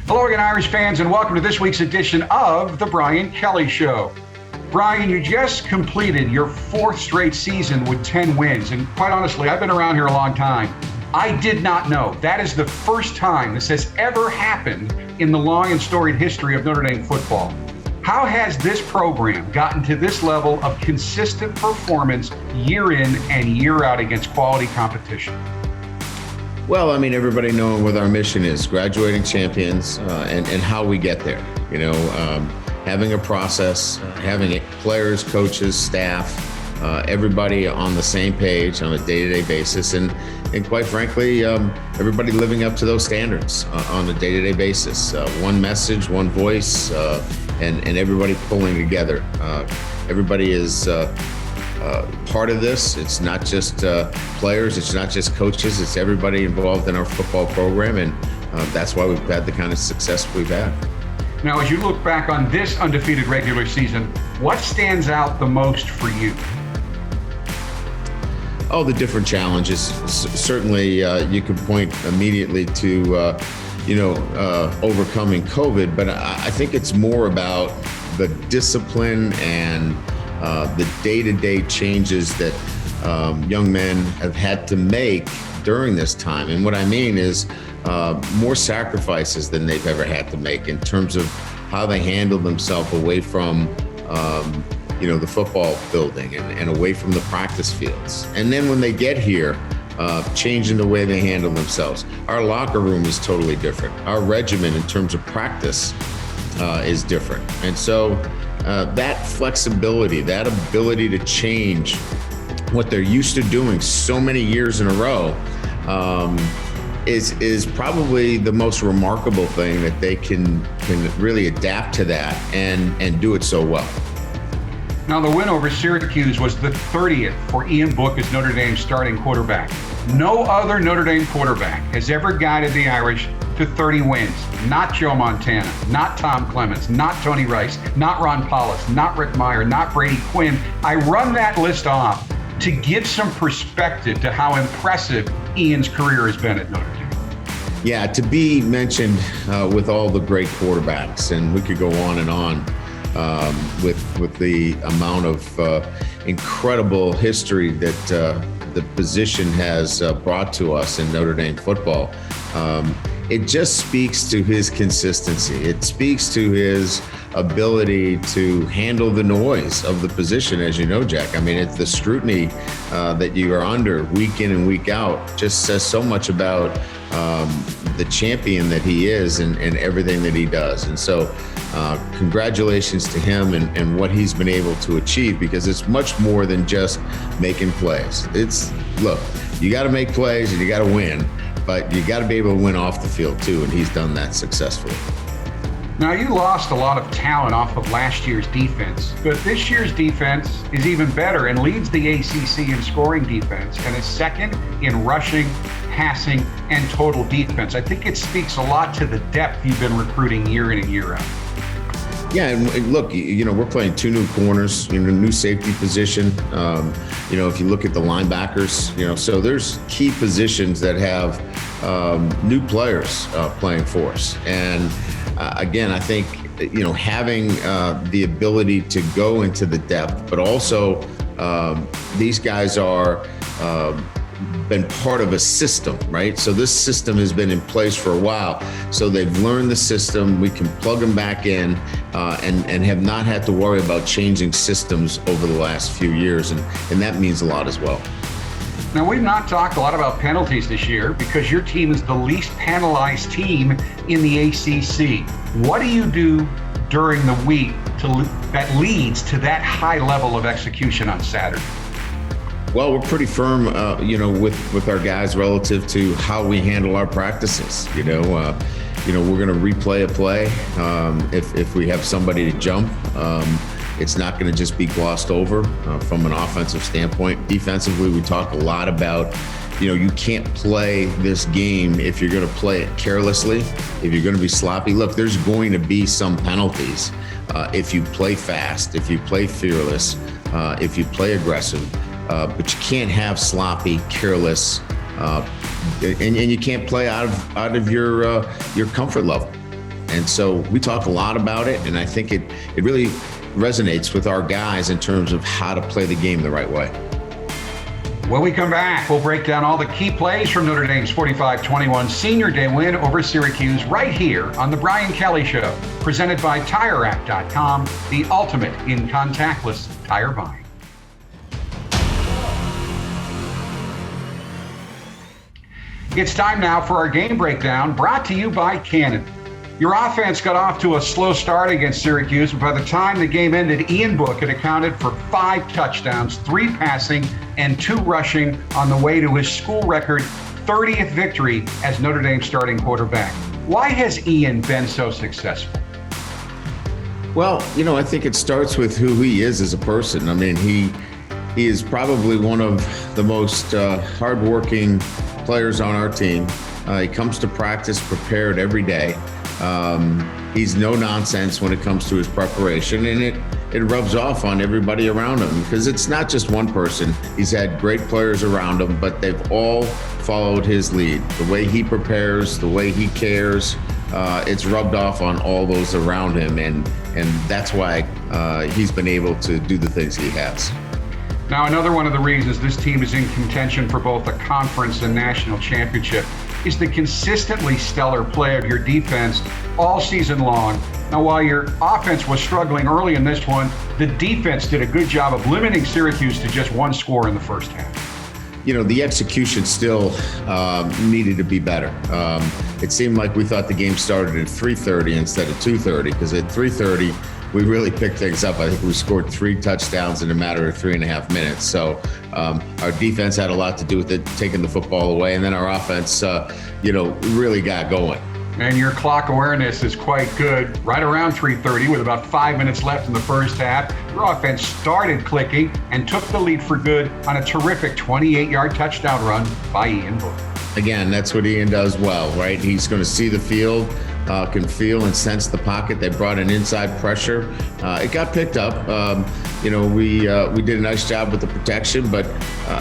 Hello again, Irish fans, and welcome to this week's edition of The Brian Kelly Show. Brian, you just completed your fourth straight season with 10 wins, and quite honestly, I've been around here a long time. I did not know that is the first time this has ever happened in the long and storied history of Notre Dame football. How has this program gotten to this level of consistent performance year in and year out against quality competition? Well, I mean, everybody knowing what our mission is, graduating champions, and how we get there. Having a process, having players, coaches, staff, everybody on the same page on a day-to-day basis, and quite frankly, everybody living up to those standards on a day-to-day basis. One message, one voice, and everybody pulling together. Everybody is part of this. It's not just players, it's not just coaches, it's everybody involved in our football program, and that's why we've had the kind of success we've had. Now, as you look back on this undefeated regular season, what stands out the most for you? Oh, the different challenges. Certainly, you could point immediately to, overcoming COVID, but I think it's more about the discipline and the day-to-day changes that young men have had to make during this time. And what I mean is more sacrifices than they've ever had to make in terms of how they handle themselves away from the football building and away from the practice fields. And then when they get here, changing the way they handle themselves. Our locker room is totally different. Our regimen in terms of practice is different. And so that flexibility, that ability to change what they're used to doing so many years in a row is probably the most remarkable thing, that they can really adapt to that and do it so well. Now, the win over Syracuse was the 30th for Ian Book as Notre Dame's starting quarterback. No other Notre Dame quarterback has ever guided the Irish to 30 wins. Not Joe Montana, not Tom Clements, not Tony Rice, not Ron Paulus, not Rick Meyer, not Brady Quinn. I run that list off to give some perspective to how impressive Ian's career has been at Notre Dame. Yeah, to be mentioned with all the great quarterbacks, and we could go on and on with the amount of incredible history that the position has brought to us in Notre Dame football. It just speaks to his consistency. It speaks to his ability to handle the noise of the position, as you know, Jack. I mean, it's the scrutiny that you are under week in and week out just says so much about the champion that he is and everything that he does. And so congratulations to him and what he's been able to achieve, because it's much more than just making plays. Look, you got to make plays and you got to win, but you got to be able to win off the field too, and he's done that successfully. Now, you lost a lot of talent off of last year's defense, but this year's defense is even better and leads the ACC in scoring defense and is second in rushing, passing, and total defense. I think it speaks a lot to the depth you've been recruiting year in and year out. Yeah, and look, we're playing two new corners, new safety position. If you look at the linebackers, so there's key positions that have new players playing for us. And again, I think, having the ability to go into the depth, but also these guys are been part of a system, right? So this system has been in place for a while. So they've learned the system. We can plug them back in and have not had to worry about changing systems over the last few years. And that means a lot as well. Now, we've not talked a lot about penalties this year because your team is the least penalized team in the ACC. What do you do during the week that leads to that high level of execution on Saturday? Well, we're pretty firm, with our guys relative to how we handle our practices. We're going to replay a play if we have somebody to jump. It's not going to just be glossed over from an offensive standpoint. Defensively, we talk a lot about, you can't play this game if you're going to play it carelessly, if you're going to be sloppy. Look, there's going to be some penalties if you play fast, if you play fearless, if you play aggressive. But you can't have sloppy, careless, and you can't play out of your comfort level. And so we talk a lot about it, and I think it really resonates with our guys in terms of how to play the game the right way. When we come back, we'll break down all the key plays from Notre Dame's 45-21 Senior Day win over Syracuse right here on The Brian Kelly Show, presented by TireRack.com, the ultimate in contactless tire buying. It's time now for our game breakdown, brought to you by Canon. Your offense got off to a slow start against Syracuse, but by the time the game ended, Ian Book had accounted for 5 touchdowns, 3 passing, and 2 rushing on the way to his school record 30th victory as Notre Dame starting quarterback. Why has Ian been so successful? Well, I think it starts with who he is as a person. I mean, he is probably one of the most hardworking players on our team. He comes to practice prepared every day. He's no nonsense when it comes to his preparation, and it rubs off on everybody around him because it's not just one person. He's had great players around him, but they've all followed his lead. The way he prepares, the way he cares, it's rubbed off on all those around him, and that's why he's been able to do the things he has. Now, another one of the reasons this team is in contention for both a conference and national championship is the consistently stellar play of your defense all season long. Now, while your offense was struggling early in this one, the defense did a good job of limiting Syracuse to just 1 score in the first half. The execution still needed to be better. It seemed like we thought the game started at 3:30 instead of 2:30, because at 3:30, we really picked things up. I think we scored 3 touchdowns in a matter of 3.5 minutes. So our defense had a lot to do with it, taking the football away. And then our offense, really got going. And your clock awareness is quite good. Right around 3:30, with about 5 minutes left in the first half, your offense started clicking and took the lead for good on a terrific 28-yard touchdown run by Ian Book. Again, that's what Ian does well, right? He's going to see the field, can feel and sense the pocket. They brought an inside pressure. It got picked up. We did a nice job with the protection, but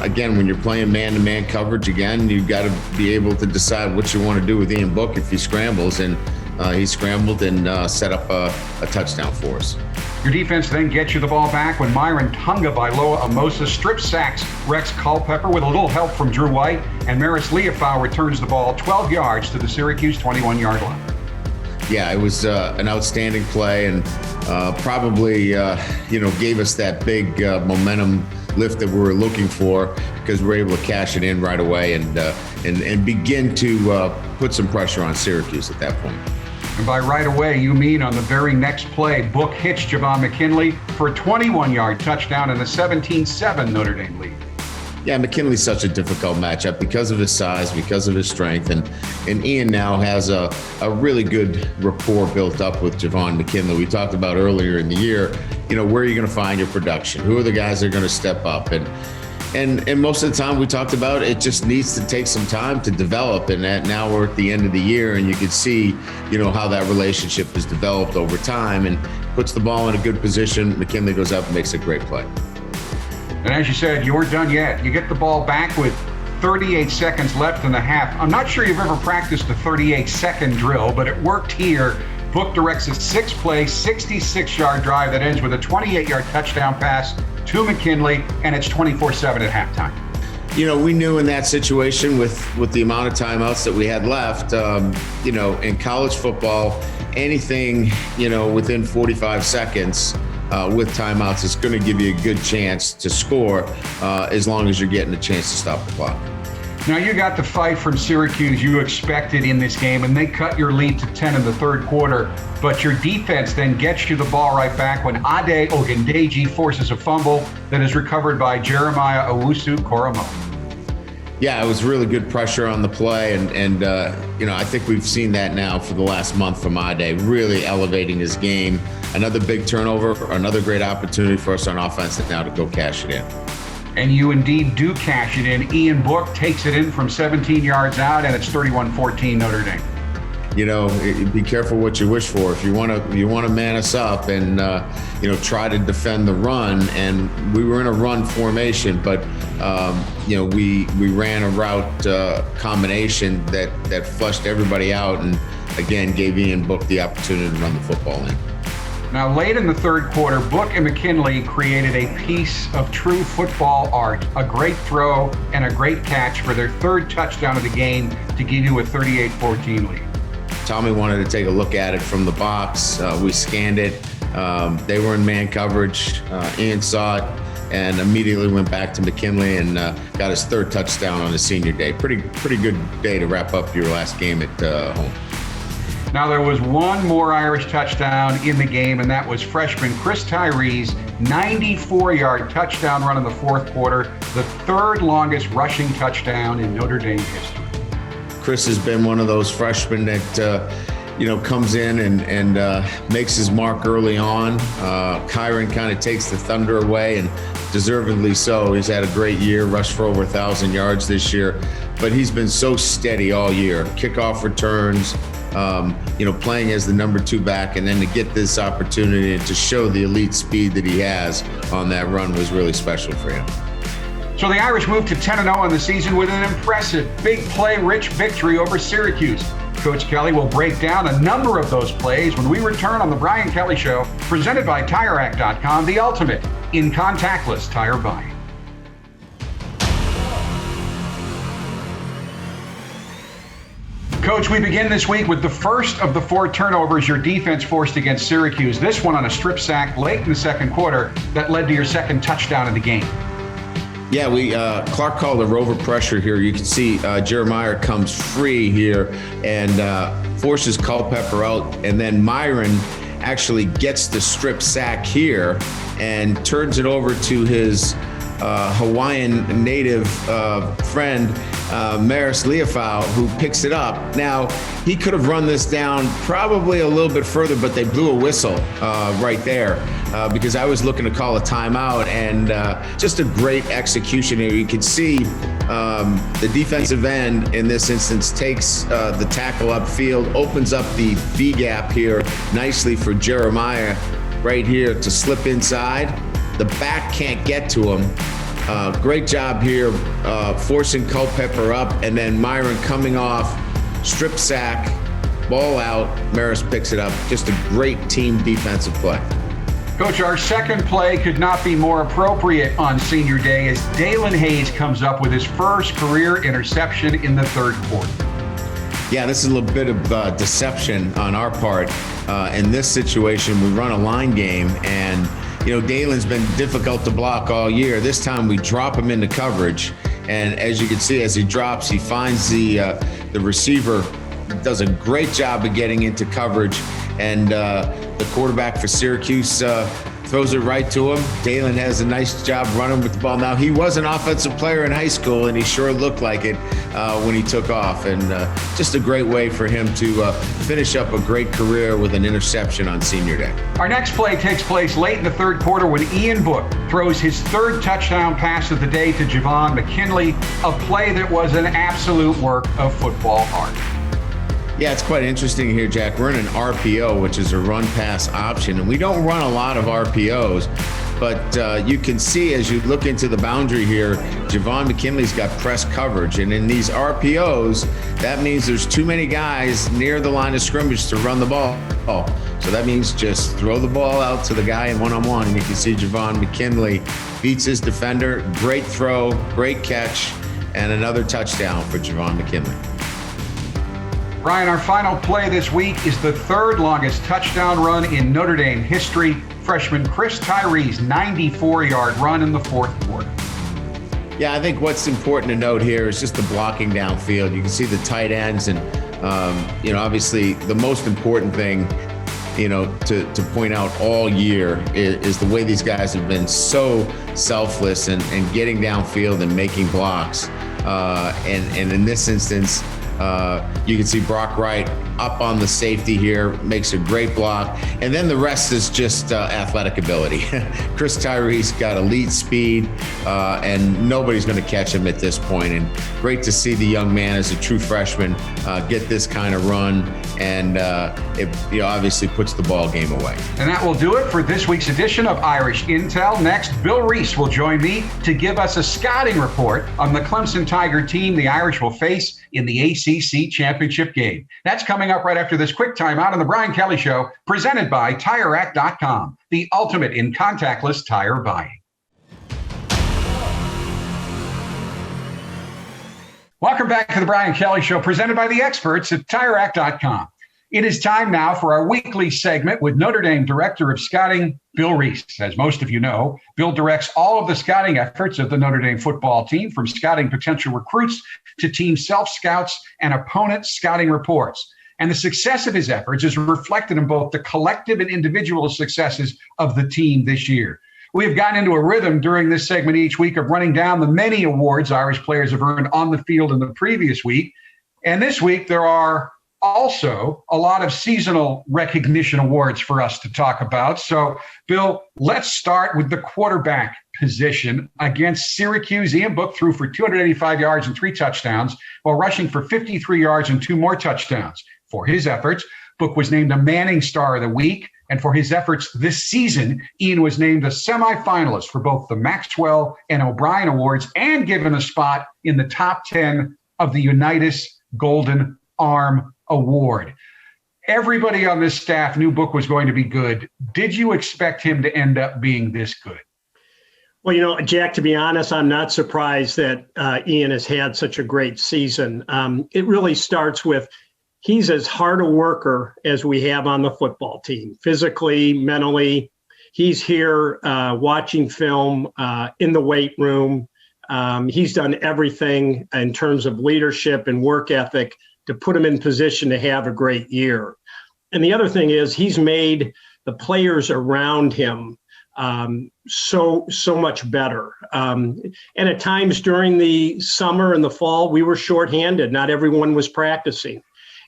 again, when you're playing man-to-man coverage, again, you've got to be able to decide what you want to do with Ian Book if he scrambles, and he scrambled and set up a touchdown for us. Your defense then gets you the ball back when Myron Tungabailoa Amosa strip sacks Rex Culpepper with a little help from Drew White, and Maris Leofau returns the ball 12 yards to the Syracuse 21-yard line. Yeah, it was an outstanding play, and probably gave us that big momentum lift that we were looking for, because we were able to cash it in right away and begin to put some pressure on Syracuse at that point. And by right away, you mean on the very next play, Book hits Javon McKinley for a 21-yard touchdown and a 17-7 Notre Dame lead. Yeah, McKinley's such a difficult matchup because of his size, because of his strength, and Ian now has a really good rapport built up with Javon McKinley. We talked about earlier in the year, where are you going to find your production? Who are the guys that are going to step up? And most of the time we talked about it just needs to take some time to develop, and that now we're at the end of the year, and you can see, how that relationship has developed over time, and puts the ball in a good position. McKinley goes up and makes a great play. And as you said, you weren't done yet. You get the ball back with 38 seconds left in the half. I'm not sure you've ever practiced a 38-second drill, but it worked here. Book directs a 6-play, 66-yard drive that ends with a 28-yard touchdown pass to McKinley, and it's 24-7 at halftime. We knew in that situation with the amount of timeouts that we had left, in college football, anything, within 45 seconds with timeouts is going to give you a good chance to score as long as you're getting a chance to stop the clock. Now, you got the fight from Syracuse you expected in this game, and they cut your lead to 10 in the third quarter. But your defense then gets you the ball right back when Ade Ogundeji forces a fumble that is recovered by Jeremiah Owusu-Koramoah. Yeah, it was really good pressure on the play, and I think we've seen that now for the last month from Ade, really elevating his game. Another big turnover, another great opportunity for us on offense now to go cash it in. And you indeed do cash it in. Ian Book takes it in from 17 yards out, and it's 31-14 Notre Dame. Be careful what you wish for. If you want to man us up and try to defend the run, and we were in a run formation, but we ran a route combination that flushed everybody out, and again, gave Ian Book the opportunity to run the football in. Now, late in the third quarter, Book and McKinley created a piece of true football art, a great throw and a great catch for their third touchdown of the game to give you a 38-14 lead. Tommy wanted to take a look at it from the box. We scanned it. They were in man coverage. Ian saw it and immediately went back to McKinley and got his third touchdown on his senior day. Pretty good day to wrap up your last game at home. Now, there was one more Irish touchdown in the game, and that was freshman Chris Tyree's 94-yard touchdown run in the fourth quarter, the third longest rushing touchdown in Notre Dame history. Chris has been one of those freshmen that, comes in and makes his mark early on. Kyron kind of takes the thunder away, and deservedly so. He's had a great year, rushed for over 1,000 yards this year, but he's been so steady all year. Kickoff returns, playing as the number 2 back, and then to get this opportunity to show the elite speed that he has on that run was really special for him. So the Irish moved to 10-0 on the season with an impressive, big play-rich victory over Syracuse. Coach Kelly will break down a number of those plays when we return on The Brian Kelly Show, presented by TireRack.com, the ultimate in contactless tire buying. Coach, we begin this week with the first of the 4 turnovers your defense forced against Syracuse. This one on a strip sack late in the second quarter that led to your second touchdown of the game. Yeah, Clark called a rover pressure here. You can see Jeremiah comes free here and forces Culpepper out, and then Myron actually gets the strip sack here and turns it over to his Hawaiian native friend, Maris Leofau, who picks it up. Now, he could have run this down probably a little bit further, but they blew a whistle right there because I was looking to call a timeout, and just a great execution here. You can see the defensive end in this instance takes the tackle upfield, opens up the B gap here nicely for Jeremiah right here to slip inside. The back can't get to him. Great job here, forcing Culpepper up, and then Myron coming off, strip sack, ball out. Maris picks it up. Just a great team defensive play. Coach, our second play could not be more appropriate on senior day as Dalen Hayes comes up with his first career interception in the third quarter. Yeah, this is a little bit of deception on our part. In this situation, we run a line game, and Dalen's been difficult to block all year. This time we drop him into coverage, and as you can see, as he drops, he finds the receiver, does a great job of getting into coverage, and the quarterback for Syracuse throws it right to him. Dalen has a nice job running with the ball. Now, he was an offensive player in high school, and he sure looked like it when he took off. And just a great way for him to finish up a great career with an interception on senior day. Our next play takes place late in the third quarter when Ian Book throws his third touchdown pass of the day to Javon McKinley, a play that was an absolute work of football art. Yeah, it's quite interesting here, Jack. We're in an RPO, which is a run-pass option, and we don't run a lot of RPOs, but you can see as you look into the boundary here, Javon McKinley's got press coverage, and in these RPOs, that means there's too many guys near the line of scrimmage to run the ball. So that means just throw the ball out to the guy in one-on-one, and you can see Javon McKinley beats his defender. Great throw, great catch, and another touchdown for Javon McKinley. Brian, our final play this week is the third longest touchdown run in Notre Dame history. Freshman Chris Tyree's 94-yard run in the fourth quarter. Yeah, I think what's important to note here is just the blocking downfield. You can see the tight ends, and obviously the most important thing, to point out all year is the way these guys have been so selfless and getting downfield and making blocks. And in this instance, you can see Brock Wright up on the safety here, makes a great block. And then the rest is just athletic ability. Chris Tyree's got elite speed, and nobody's going to catch him at this point. And great to see the young man as a true freshman get this kind of run. And it obviously puts the ball game away. And that will do it for this week's edition of Irish Intel. Next, Bill Reese will join me to give us a scouting report on the Clemson Tiger team the Irish will face in the ACC championship game. That's coming up right after this quick timeout on the Brian Kelly Show, presented by TireRack.com, the ultimate in contactless tire buying. Welcome back to the Brian Kelly Show, presented by the experts at TireRack.com. It is time now for our weekly segment with Notre Dame Director of Scouting, Bill Reese. As most of you know, Bill directs all of the scouting efforts of the Notre Dame football team, from scouting potential recruits to team self-scouts and opponent scouting reports. And the success of his efforts is reflected in both the collective and individual successes of the team this year. We have gotten into a rhythm during this segment each week of running down the many awards Irish players have earned on the field in the previous week. And this week, there are also a lot of seasonal recognition awards for us to talk about. So, Bill, let's start with the quarterback position. Against Syracuse, Ian Book threw for 285 yards and 3 touchdowns, while rushing for 53 yards and 2 more touchdowns. For his efforts, Book was named a Manning Star of the Week. And for his efforts this season, Ian was named a semifinalist for both the Maxwell and O'Brien Awards and given a spot in the top 10 of the Unitas Golden Arm Award. Everybody on this staff knew Book was going to be good. Did you expect him to end up being this good? Well, Jack, to be honest, I'm not surprised that Ian has had such a great season. It really starts with he's as hard a worker as we have on the football team, physically, mentally. He's here watching film in the weight room. He's done everything in terms of leadership and work ethic to put him in position to have a great year. And the other thing is he's made the players around him so much better. And at times during the summer and the fall, we were shorthanded. Not everyone was practicing.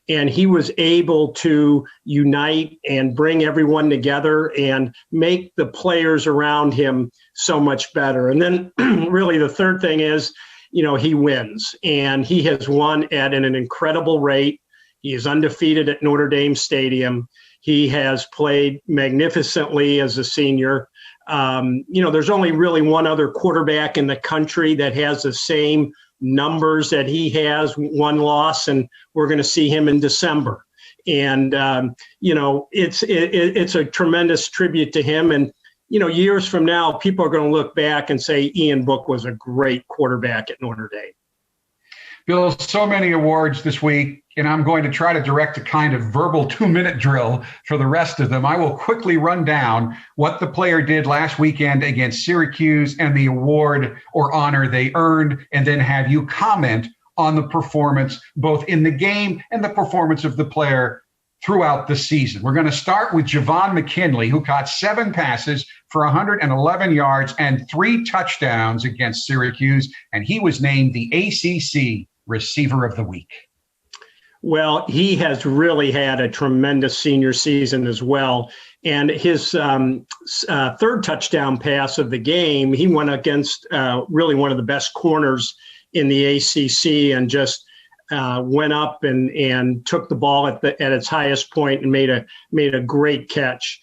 And he was able to unite and bring everyone together and make the players around him so much better. And then really the third thing is, he wins. And he has won at an incredible rate. He is undefeated at Notre Dame Stadium. He has played magnificently as a senior. There's only really one other quarterback in the country that has the same numbers that he has, 1 loss, and we're going to see him in December. And, it's a tremendous tribute to him. And, years from now, people are going to look back and say Ian Book was a great quarterback at Notre Dame. Bill, so many awards this week, and I'm going to try to direct a kind of verbal 2-minute drill for the rest of them. I will quickly run down what the player did last weekend against Syracuse and the award or honor they earned, and then have you comment on the performance, both in the game and the performance of the player throughout the season. We're going to start with Javon McKinley, who caught 7 passes for 111 yards and 3 touchdowns against Syracuse, and he was named the ACC Receiver of the Week. Well, he has really had a tremendous senior season as well. And his third touchdown pass of the game, he went against really one of the best corners in the ACC and just went up and took the ball at its highest point and made a great catch.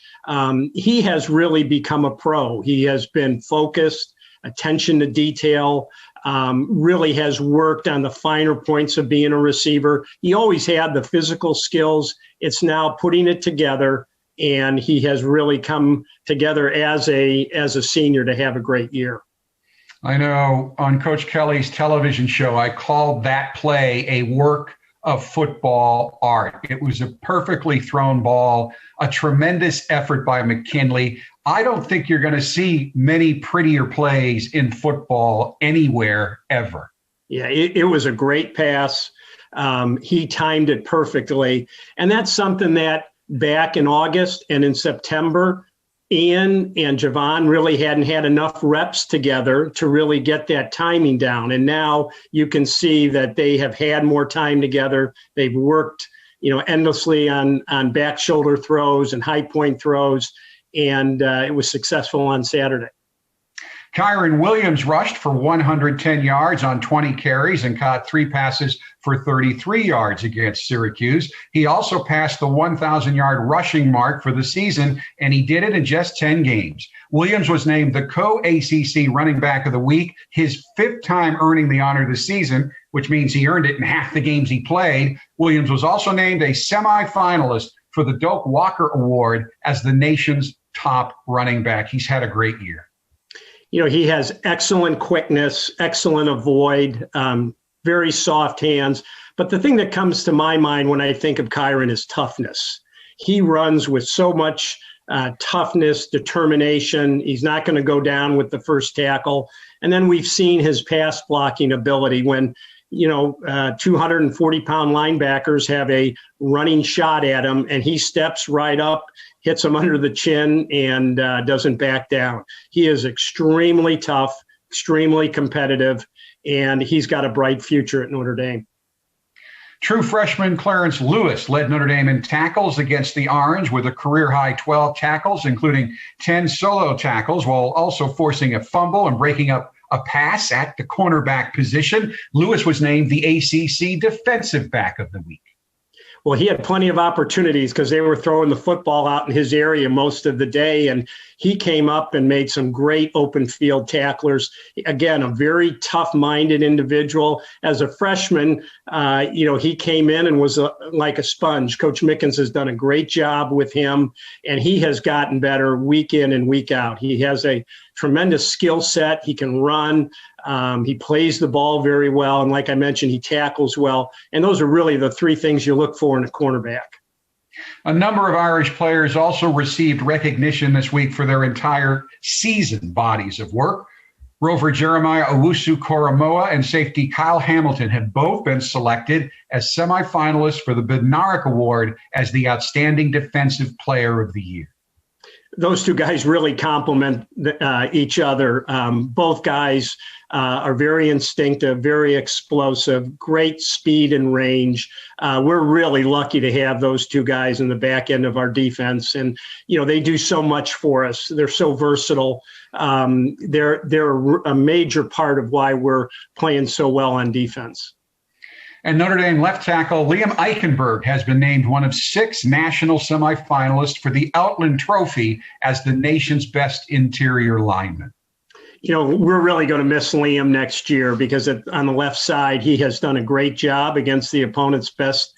He has really become a pro. He has been focused, attention to detail, really has worked on the finer points of being a receiver. He always had the physical skills. It's now putting it together, and he has really come together as a senior to have a great year. I know on Coach Kelly's television show, I called that play a work of football art. It was a perfectly thrown ball, a tremendous effort by McKinley. I don't think you're going to see many prettier plays in football anywhere ever. Yeah, it was a great pass. He timed it perfectly. And that's something that back in August and in September, Ian and Javon really hadn't had enough reps together to really get that timing down. And now you can see that they have had more time together. They've worked, endlessly on back shoulder throws and high point throws. And it was successful on Saturday. Kyron Williams rushed for 110 yards on 20 carries and caught 3 passes for 33 yards against Syracuse. He also passed the 1,000-yard rushing mark for the season, and he did it in just 10 games. Williams was named the co-ACC running back of the week, his 5th time earning the honor this season, which means he earned it in half the games he played. Williams was also named a semifinalist for the Doak Walker Award as the nation's top running back. He's had a great year. You know, he has excellent quickness, excellent avoid, very soft hands. But the thing that comes to my mind when I think of Kyron is toughness. He runs with so much toughness, determination. He's not going to go down with the first tackle. And then we've seen his pass blocking ability when, 240-pound linebackers have a running shot at him, and he steps right up, hits him under the chin, and doesn't back down. He is extremely tough, extremely competitive, and he's got a bright future at Notre Dame. True freshman Clarence Lewis led Notre Dame in tackles against the Orange with a career-high 12 tackles, including 10 solo tackles, while also forcing a fumble and breaking up a pass at the cornerback position. Lewis was named the ACC Defensive Back of the Week. Well, he had plenty of opportunities because they were throwing the football out in his area most of the day, and he came up and made some great open field tacklers. Again, a very tough-minded individual. As a freshman, he came in and was like a sponge. Coach Mickens has done a great job with him, and he has gotten better week in and week out. He has a tremendous skill set. He can run. He plays the ball very well. And like I mentioned, he tackles well. And those are really the three things you look for in a cornerback. A number of Irish players also received recognition this week for their entire season bodies of work. Rover Jeremiah Owusu-Koramoah and safety Kyle Hamilton have both been selected as semifinalists for the Bednarik Award as the Outstanding Defensive Player of the Year. Those two guys really complement each other. Both guys are very instinctive, very explosive, great speed and range. We're really lucky to have those two guys in the back end of our defense. And, they do so much for us. They're so versatile. They're a major part of why we're playing so well on defense. And Notre Dame left tackle Liam Eichenberg has been named one of 6 national semifinalists for the Outland Trophy as the nation's best interior lineman. We're really going to miss Liam next year because on the left side, he has done a great job against the opponent's best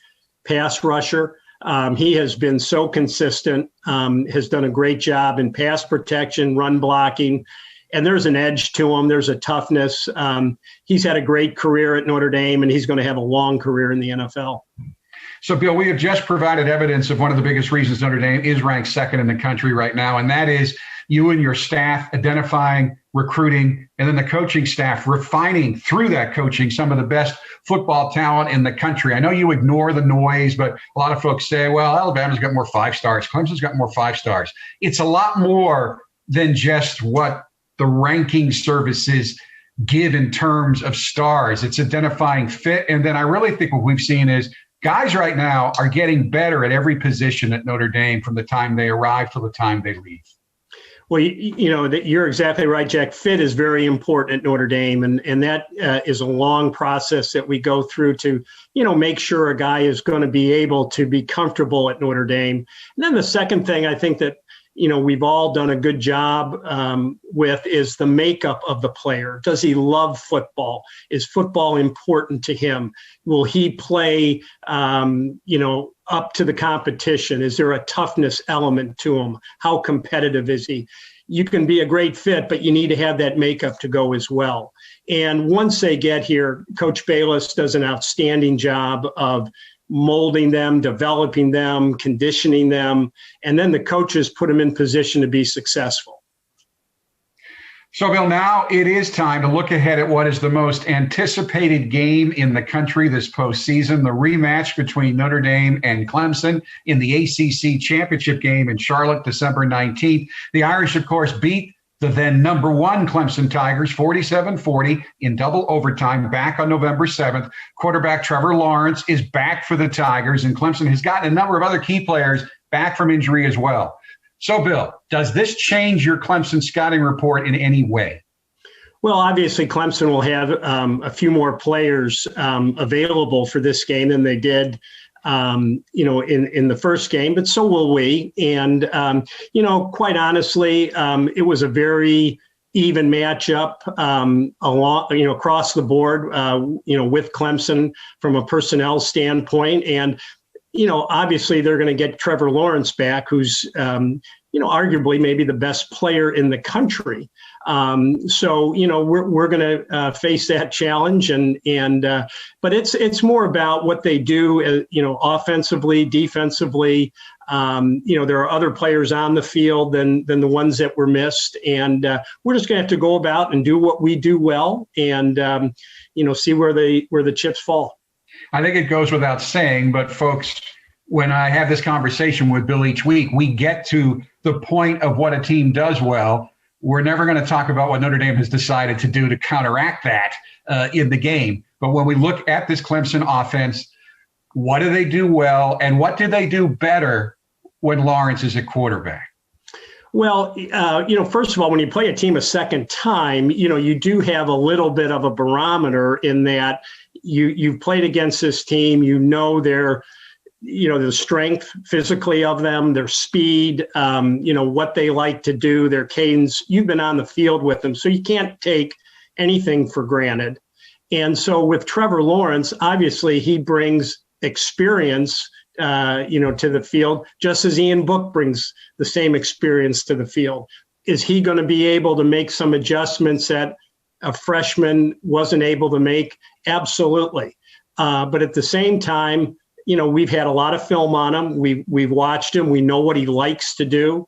pass rusher. He has been so consistent, has done a great job in pass protection, run blocking. And there's an edge to him. There's a toughness. He's had a great career at Notre Dame, and he's going to have a long career in the NFL. So, Bill, we have just provided evidence of one of the biggest reasons Notre Dame is ranked second in the country right now, and that is you and your staff identifying, recruiting, and then the coaching staff refining through that coaching some of the best football talent in the country. I know you ignore the noise, but a lot of folks say, well, Alabama's got more 5 stars. Clemson's got more 5 stars. It's a lot more than just what the ranking services give in terms of stars. It's identifying fit. And then I really think what we've seen is guys right now are getting better at every position at Notre Dame from the time they arrive to the time they leave. Well, you're exactly right, Jack. Fit is very important at Notre Dame, and that is a long process that we go through to, make sure a guy is going to be able to be comfortable at Notre Dame. And then the second thing I think that we've all done a good job with is the makeup of the player. Does he love football? Is football important to him? Will he play, up to the competition? Is there a toughness element to him? How competitive is he? You can be a great fit, but you need to have that makeup to go as well. And once they get here, Coach Bayless does an outstanding job of molding them, developing them, conditioning them, and then the coaches put them in position to be successful. So, Bill, now it is time to look ahead at what is the most anticipated game in the country this postseason, the rematch between Notre Dame and Clemson in the ACC championship game in Charlotte, December 19th. The Irish, of course, beat the then number 1 Clemson Tigers 47-40 in double overtime back on November 7th. Quarterback Trevor Lawrence is back for the Tigers, and Clemson has gotten a number of other key players back from injury as well. So, Bill, does this change your Clemson scouting report in any way? Well, obviously, Clemson will have a few more players available for this game than they did in the first game, but so will we. And, quite honestly, it was a very even matchup across the board, with Clemson from a personnel standpoint. And, obviously they're going to get Trevor Lawrence back, who's, arguably maybe the best player in the country. So, we're going to face that challenge, but it's more about what they do, offensively, defensively. There are other players on the field than the ones that were missed, and we're just going to have to go about and do what we do well, and see where the chips fall. I think it goes without saying, but folks, when I have this conversation with Bill each week, we get to the point of what a team does well. We're never going to talk about what Notre Dame has decided to do to counteract that in the game. But when we look at this Clemson offense, what do they do well, and what do they do better when Lawrence is at quarterback? Well, first of all, when you play a team a second time, you do have a little bit of a barometer in that you've played against this team, their the strength physically of them, their speed, what they like to do, their cadence. You've been on the field with them, so you can't take anything for granted. And so with Trevor Lawrence, obviously he brings experience, to the field, just as Ian Book brings the same experience to the field. Is he going to be able to make some adjustments that a freshman wasn't able to make? Absolutely. But at the same time, we've had a lot of film on him. We've watched him. We know what he likes to do.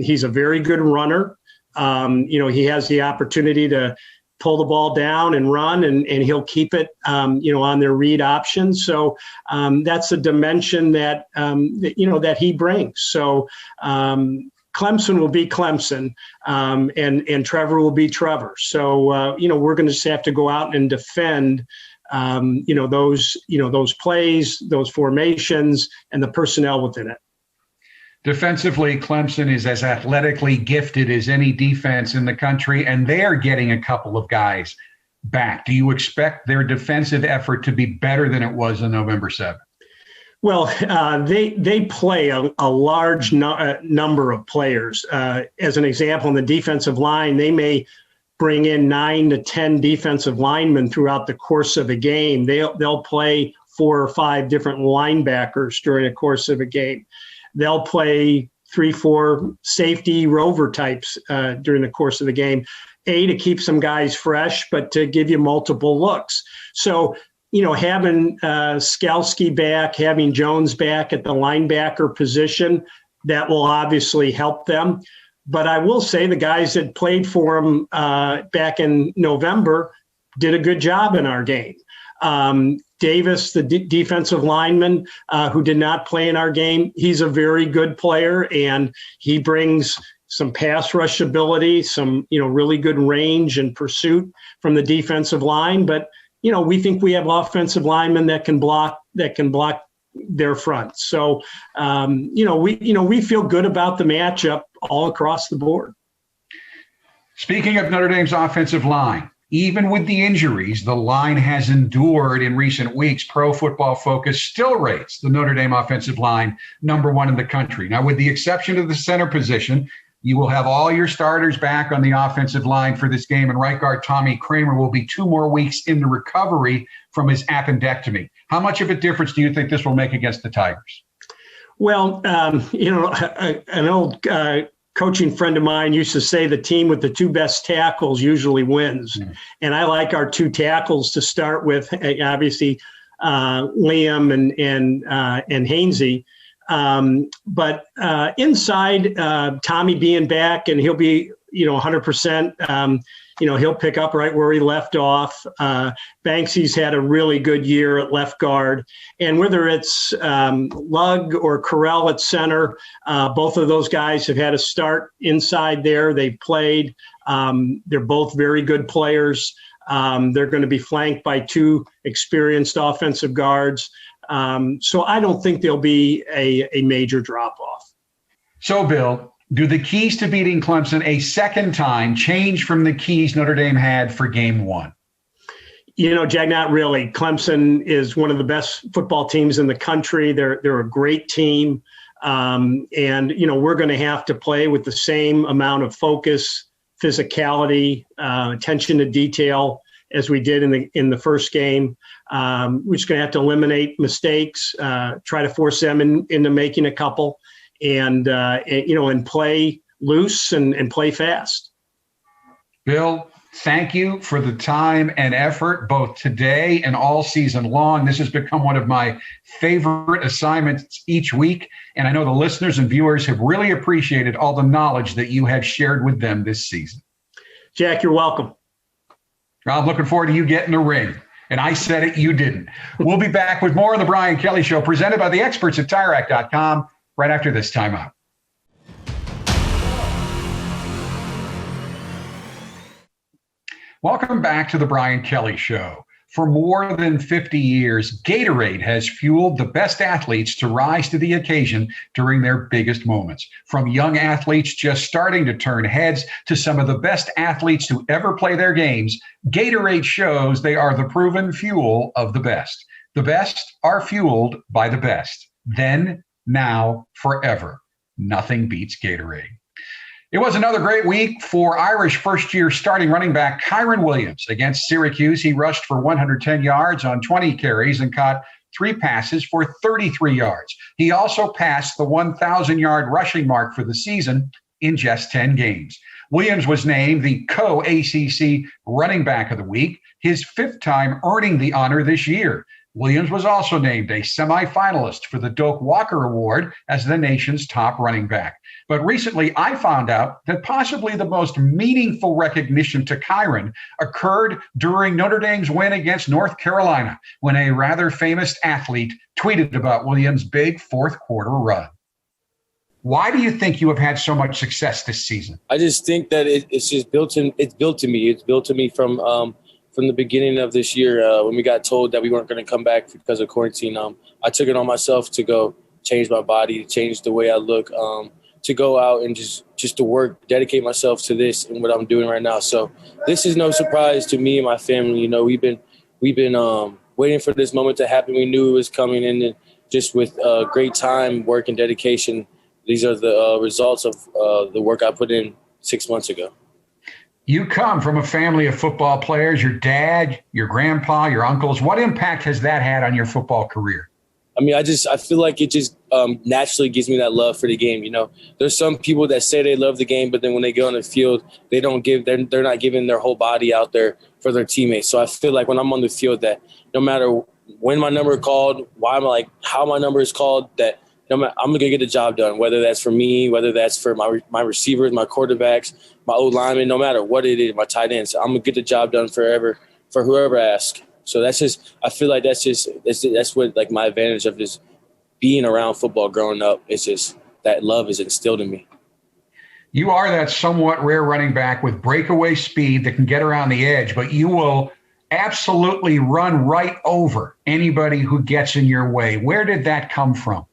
He's a very good runner. He has the opportunity to pull the ball down and run, and he'll keep it, on their read options. So that's a dimension that he brings. So Clemson will be Clemson, and Trevor will be Trevor. So, we're going to just have to go out and defend those plays, those formations, and the personnel within it. Defensively, Clemson is as athletically gifted as any defense in the country, and they're getting a couple of guys back. Do you expect their defensive effort to be better than it was on November 7th? Well, they play a large number of players. As an example, on the defensive line, they may bring in 9 to 10 defensive linemen throughout the course of a game. They'll play 4 or 5 different linebackers during the course of a game. They'll play 3-4 safety rover types during the course of the game, to keep some guys fresh, but to give you multiple looks. So, having Skalski back, having Jones back at the linebacker position, that will obviously help them. But I will say the guys that played for him back in November did a good job in our game. Davis, the defensive lineman who did not play in our game, he's a very good player, and he brings some pass rush ability, some really good range and pursuit from the defensive line. But we think we have offensive linemen that can block their front. So we feel good about the matchup all across the board. Speaking of Notre Dame's offensive line, even with the injuries the line has endured in recent weeks, Pro Football Focus still rates the Notre Dame offensive line number 1 in the country. Now, with the exception of the center position, you will have all your starters back on the offensive line for this game, and right guard Tommy Kramer will be 2 more weeks into recovery from his appendectomy. How much of a difference do you think this will make against the Tigers? Well, an old coaching friend of mine used to say the team with the 2 best tackles usually wins. Mm. And I like our 2 tackles to start with, obviously Liam and Hainsey. But inside, Tommy being back, and he'll be, 100%, he'll pick up right where he left off. Banksy's had a really good year at left guard. And whether it's Lugg or Corral at center, both of those guys have had a start inside there. They've played. They're both very good players. They're going to be flanked by 2 experienced offensive guards. So I don't think there'll be a major drop-off. So, Bill, do the keys to beating Clemson a second time change from the keys Notre Dame had for game 1? Jack, not really. Clemson is one of the best football teams in the country. They're a great team. And, we're going to have to play with the same amount of focus, physicality, attention to detail, as we did in the first game. We're just going to have to eliminate mistakes, try to force them into making a couple, and play loose and play fast. Bill, thank you for the time and effort, both today and all season long. This has become one of my favorite assignments each week, and I know the listeners and viewers have really appreciated all the knowledge that you have shared with them this season. Jack, you're welcome. I'm looking forward to you getting the ring. And I said it, you didn't. We'll be back with more of the Brian Kelly Show, presented by the experts at TireRack.com, right after this timeout. Welcome back to the Brian Kelly Show. For more than 50 years, Gatorade has fueled the best athletes to rise to the occasion during their biggest moments. From young athletes just starting to turn heads to some of the best athletes to ever play their games, Gatorade shows they are the proven fuel of the best. The best are fueled by the best. Then, now, forever. Nothing beats Gatorade. It was another great week for Irish first-year starting running back Kyren Williams against Syracuse. He rushed for 110 yards on 20 carries and caught 3 passes for 33 yards. He also passed the 1,000-yard rushing mark for the season in just 10 games. Williams was named the co-ACC running back of the week, his 5th time earning the honor this year. Williams was also named a semifinalist for the Doak Walker Award as the nation's top running back. But recently, I found out that possibly the most meaningful recognition to Kyren occurred during Notre Dame's win against North Carolina, when a rather famous athlete tweeted about Williams' big fourth-quarter run. Why do you think you have had so much success this season? I just think that it's just built to me. It's built to me from the beginning of this year when we got told that we weren't going to come back because of quarantine. I took it on myself to go change my body, change the way I look, to go out and just to work, dedicate myself to this and what I'm doing right now. So this is no surprise to me and my family. You know, we've been waiting for this moment to happen. We knew it was coming, and just with great time, work, and dedication, these are the results of the work I put in 6 months ago. You come from a family of football players, your dad, your grandpa, your uncles. What impact has that had on your football career? I mean, I feel like it just naturally gives me that love for the game. You know, there's some people that say they love the game, but then when they go on the field, they're not giving their whole body out there for their teammates. So I feel like when I'm on the field, that no matter when my number is called, how my number is called, that I'm going to get the job done, whether that's for me, whether that's for my receivers, my quarterbacks, my O-linemen, no matter what it is, my tight ends. I'm going to get the job done for whoever asks. So I feel like that's what, like, my advantage of just being around football growing up. It's just that love is instilled in me. You are that somewhat rare running back with breakaway speed that can get around the edge, but you will absolutely run right over anybody who gets in your way. Where did that come from?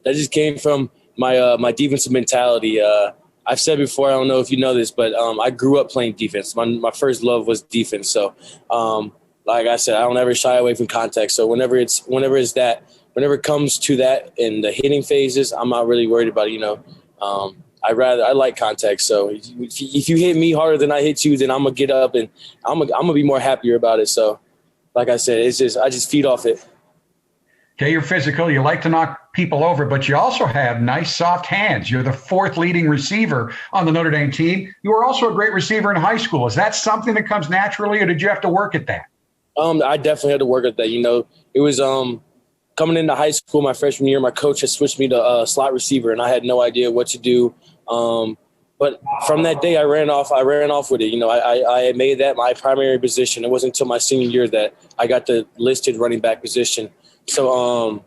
That just came from my defensive mentality. I've said before, I don't know if you know this, but I grew up playing defense. My first love was defense. So, like I said, I don't ever shy away from contact. So whenever it comes to that in the hitting phases, I'm not really worried about it. You know, I like contact. So if you hit me harder than I hit you, then I'm gonna get up and I'm gonna be more happier about it. So, like I said, I just feed off it. Okay, you're physical. You like to knock people over, but you also have nice, soft hands. You're the 4th leading receiver on the Notre Dame team. You were also a great receiver in high school. Is that something that comes naturally, or did you have to work at that? I definitely had to work at that. You know, it was coming into high school my freshman year. My coach had switched me to slot receiver, and I had no idea what to do. But from that day, I ran off with it. You know, I made that my primary position. It wasn't until my senior year that I got the listed running back position. So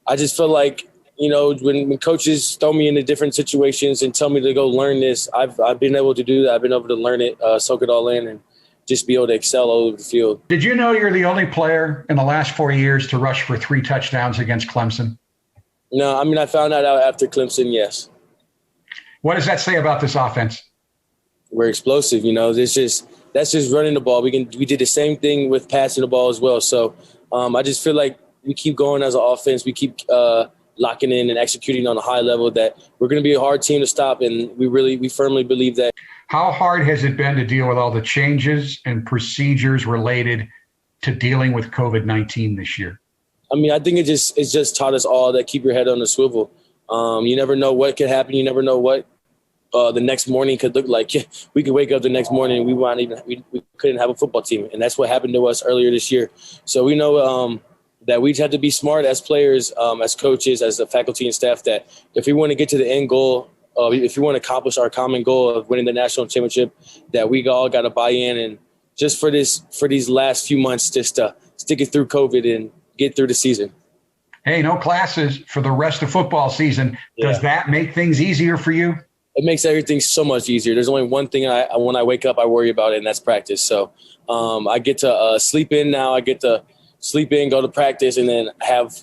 I just feel like, you know, when coaches throw me into different situations and tell me to go learn this, I've been able to do that. I've been able to learn it, soak it all in, and just be able to excel all over the field. Did you know you're the only player in the last 4 years to rush for 3 touchdowns against Clemson? No, I mean, I found that out after Clemson, yes. What does that say about this offense? We're explosive, you know. That's just running the ball. We did the same thing with passing the ball as well. So I just feel like we keep going as an offense. We keep locking in and executing on a high level, that we're going to be a hard team to stop, and we firmly believe that. How hard has it been to deal with all the changes and procedures related to dealing with COVID-19 this year? I mean, I think it's just taught us all that keep your head on the swivel. You never know what could happen. You never know what the next morning could look like. We could wake up the next morning and we couldn't have a football team. And that's what happened to us earlier this year. So we know that we just have to be smart as players, as coaches, as the faculty and staff, that if we want to get to the end goal, if we want to accomplish our common goal of winning the national championship, that we all got to buy in. And just for these last few months, just to stick it through COVID and get through the season. Hey, no classes for the rest of football season. Yeah. Does that make things easier for you? It makes everything so much easier. There's only one thing when I wake up, I worry about it, and that's practice. So I get to sleep in now. I get to sleep in, go to practice, and then have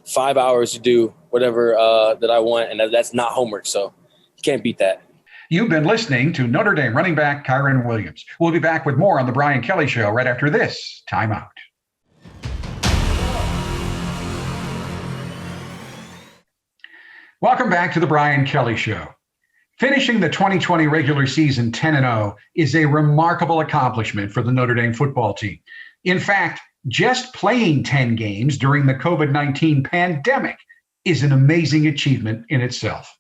5 hours to do whatever that I want, and that's not homework. So you can't beat that. You've been listening to Notre Dame running back Kyron Williams. We'll be back with more on The Brian Kelly Show right after this timeout. Welcome back to The Brian Kelly Show. Finishing the 2020 regular season 10-0 is a remarkable accomplishment for the Notre Dame football team. In fact, just playing 10 games during the COVID-19 pandemic is an amazing achievement in itself.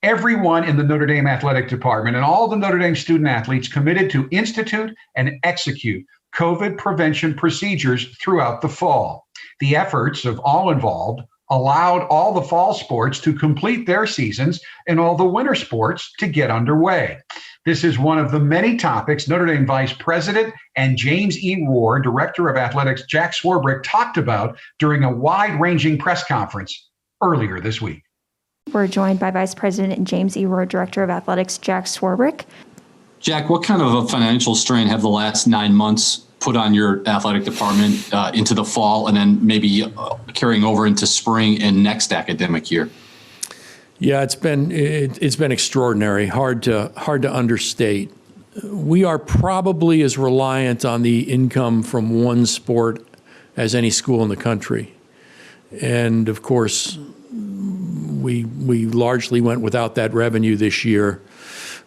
Everyone in the Notre Dame athletic department and all the Notre Dame student athletes committed to institute and execute COVID prevention procedures throughout the fall. The efforts of all involved allowed all the fall sports to complete their seasons and all the winter sports to get underway. This is one of the many topics Notre Dame Vice President and James E. Rohr, Director of Athletics Jack Swarbrick, talked about during a wide-ranging press conference earlier this week. We're joined by Vice President and James E. Rohr, Director of Athletics Jack Swarbrick. Jack, what kind of a financial strain have the last 9 months put on your athletic department into the fall and then maybe carrying over into spring and next academic year? Yeah, it's been extraordinary, hard to understate. We are probably as reliant on the income from one sport as any school in the country. And of course, we largely went without that revenue this year.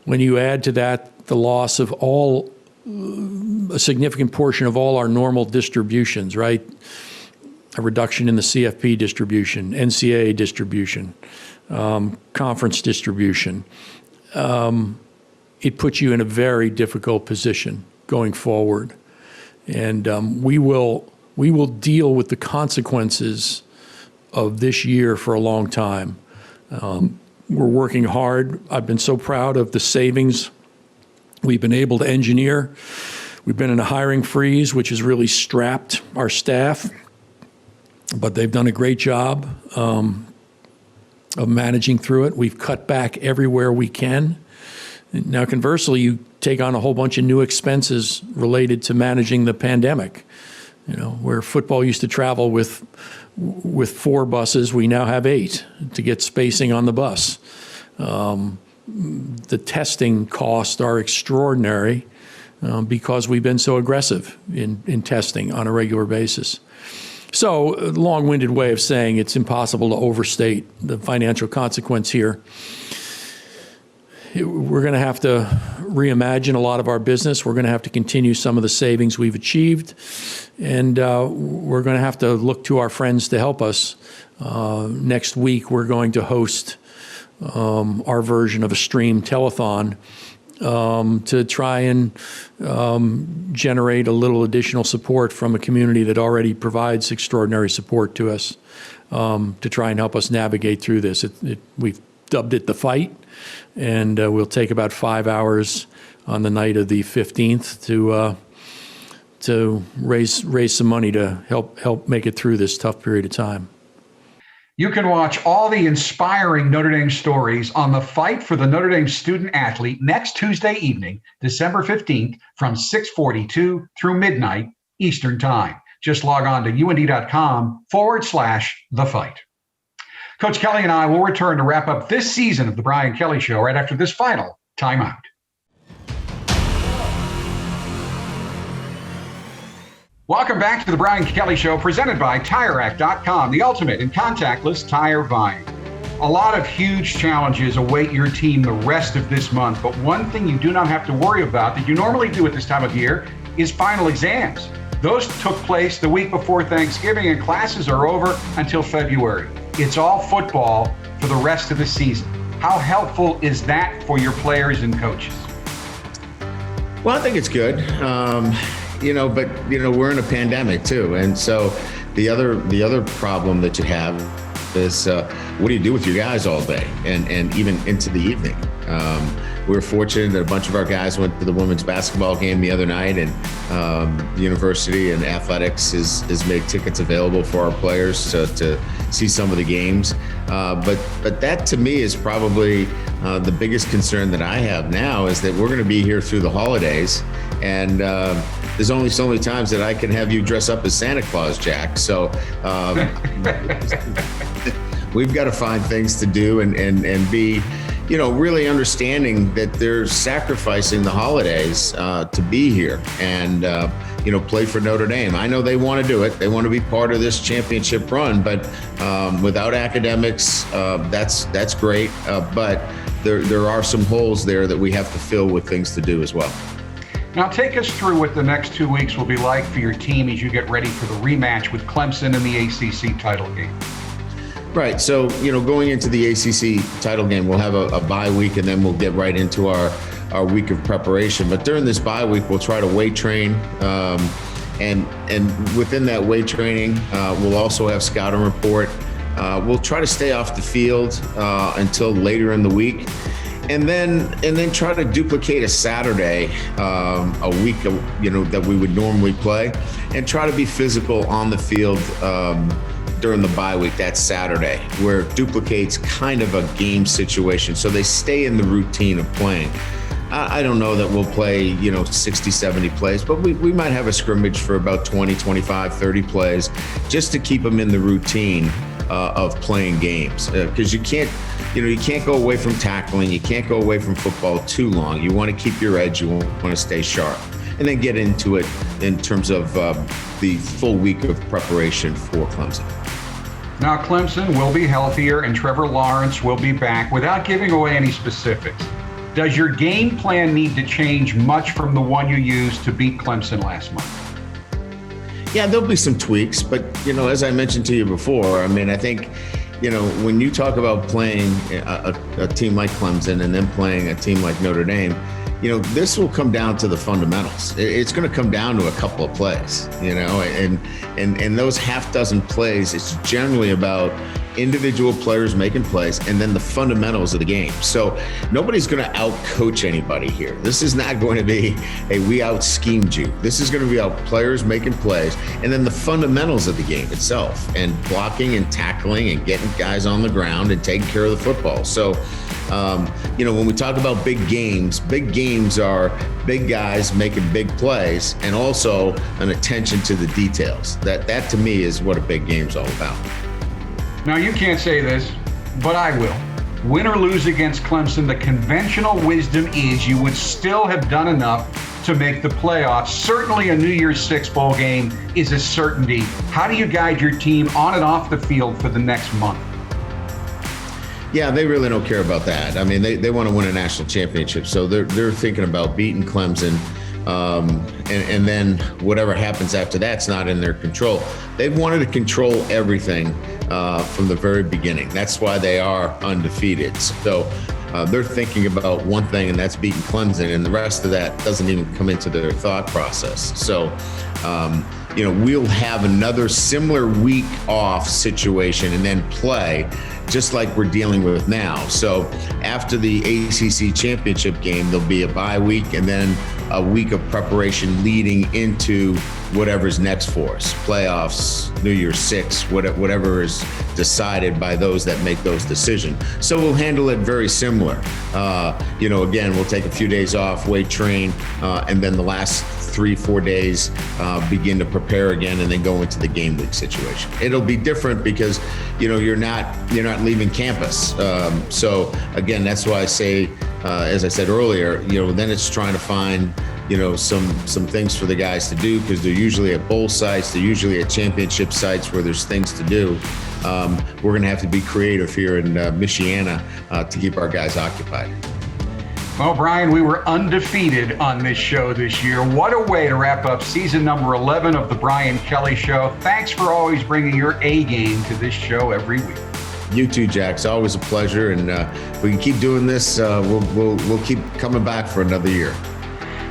When you add to that the loss of a significant portion of all our normal distributions, right? A reduction in the CFP distribution, NCAA distribution, conference distribution. It puts you in a very difficult position going forward. And we will deal with the consequences of this year for a long time. We're working hard. I've been so proud of the savings we've been able to engineer. We've been in a hiring freeze, which has really strapped our staff, but they've done a great job of managing through it. We've cut back everywhere we can. Now, conversely, you take on a whole bunch of new expenses related to managing the pandemic. You know, where football used to travel with 4 buses, we now have 8 to get spacing on the bus. The testing costs are extraordinary because we've been so aggressive in testing on a regular basis. So, a long-winded way of saying it's impossible to overstate the financial consequence here. We're going to have to reimagine a lot of our business. We're going to have to continue some of the savings we've achieved. And we're going to have to look to our friends to help us. Next week, we're going to host our version of a stream telethon to try and generate a little additional support from a community that already provides extraordinary support to us to try and help us navigate through this. We've dubbed it The Fight, and we'll take about 5 hours on the night of the 15th to raise some money to help make it through this tough period of time. You can watch all the inspiring Notre Dame stories on the Fight for the Notre Dame Student Athlete next Tuesday evening, December 15th, from 6:42 through midnight Eastern Time. Just log on to und.com/thefight. Coach Kelly and I will return to wrap up this season of the Brian Kelly Show right after this final timeout. Welcome back to the Brian Kelly Show, presented by TireRack.com, the ultimate in contactless tire buying. A lot of huge challenges await your team the rest of this month, but one thing you do not have to worry about that you normally do at this time of year is final exams. Those took place the week before Thanksgiving, and classes are over until February. It's all football for the rest of the season. How helpful is that for your players and coaches? Well, I think it's good. But we're in a pandemic too, and so the other problem that you have is what do you do with your guys all day and even into the evening? We were fortunate that a bunch of our guys went to the women's basketball game the other night, and the university and athletics has made tickets available for our players to see some of the games. But that to me is probably the biggest concern that I have now, is that we're going to be here through the holidays, and there's only so many times that I can have you dress up as Santa Claus, Jack. So we've got to find things to do and be, really understanding that they're sacrificing the holidays to be here and, play for Notre Dame. I know they want to do it. They want to be part of this championship run, but without academics, that's great. But there are some holes there that we have to fill with things to do as well. Now take us through what the next 2 weeks will be like for your team as you get ready for the rematch with Clemson in the ACC title game. Right. So, going into the ACC title game, we'll have a bye week, and then we'll get right into our week of preparation. But during this bye week, we'll try to weight train. And within that weight training, we'll also have scouting report. We'll try to stay off the field until later in the week. And then try to duplicate a Saturday, a week, that we would normally play, and try to be physical on the field during the bye week, that Saturday, where it duplicates kind of a game situation, so they stay in the routine of playing. I don't know that we'll play, 60, 70 plays, but we might have a scrimmage for about 20, 25, 30 plays, just to keep them in the routine of playing games, because you can't go away from tackling. You can't go away from football too long. You want to keep your edge. You want to stay sharp, and then get into it in terms of the full week of preparation for Clemson. Now, Clemson will be healthier and Trevor Lawrence will be back. Without giving away any specifics, does your game plan need to change much from the one you used to beat Clemson last month? Yeah, there'll be some tweaks, but, as I mentioned to you before, I think, when you talk about playing a team like Clemson and then playing a team like Notre Dame, this will come down to the fundamentals. It's going to come down to a couple of plays, and those half dozen plays, it's generally about individual players making plays and then the fundamentals of the game. So nobody's going to out-coach anybody here. This is not going to be we out-schemed you. This is going to be about players making plays and then the fundamentals of the game itself, and blocking and tackling and getting guys on the ground and taking care of the football. So when we talk about big games are big guys making big plays, and also an attention to the details. That to me is what a big game's all about. Now, you can't say this, but I will. Win or lose against Clemson, the conventional wisdom is you would still have done enough to make the playoffs. Certainly a New Year's Six bowl game is a certainty. How do you guide your team on and off the field for the next month? Yeah, they really don't care about that. They want to win a national championship, so they're thinking about beating Clemson, and then whatever happens after that's not in their control. They've wanted to control everything from the very beginning. That's why they are undefeated. So they're thinking about one thing, and that's beating Clemson, and the rest of that doesn't even come into their thought process. So we'll have another similar week off situation and then play just like we're dealing with now. So after the ACC championship game, there'll be a bye week and then a week of preparation leading into whatever's next for us, playoffs, New Year's Six, whatever is decided by those that make those decisions. So we'll handle it very similar. Again, we'll take a few days off, weight train, and then the last 3-4 days begin to prepare again, and then go into the game week situation. It'll be different because you're not leaving campus. So again, that's why I say, as I said earlier, then it's trying to find some things for the guys to do, because they're usually at bowl sites, they're usually at championship sites where there's things to do. We're going to have to be creative here in Michiana to keep our guys occupied. Well, Brian, we were undefeated on this show this year. What a way to wrap up season number 11 of the Brian Kelly Show. Thanks for always bringing your A game to this show every week. You too, Jack. It's always a pleasure, and if we can keep doing this, we'll keep coming back for another year.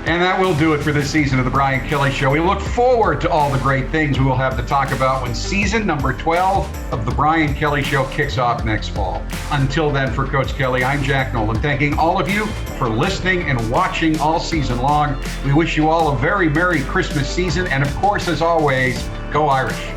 And that will do it for this season of the Brian Kelly Show. We look forward to all the great things we will have to talk about when season number 12 of the Brian Kelly Show kicks off next fall. Until then, for Coach Kelly, I'm Jack Nolan, thanking all of you for listening and watching all season long. We wish you all a very Merry Christmas season, and of course, as always, go Irish.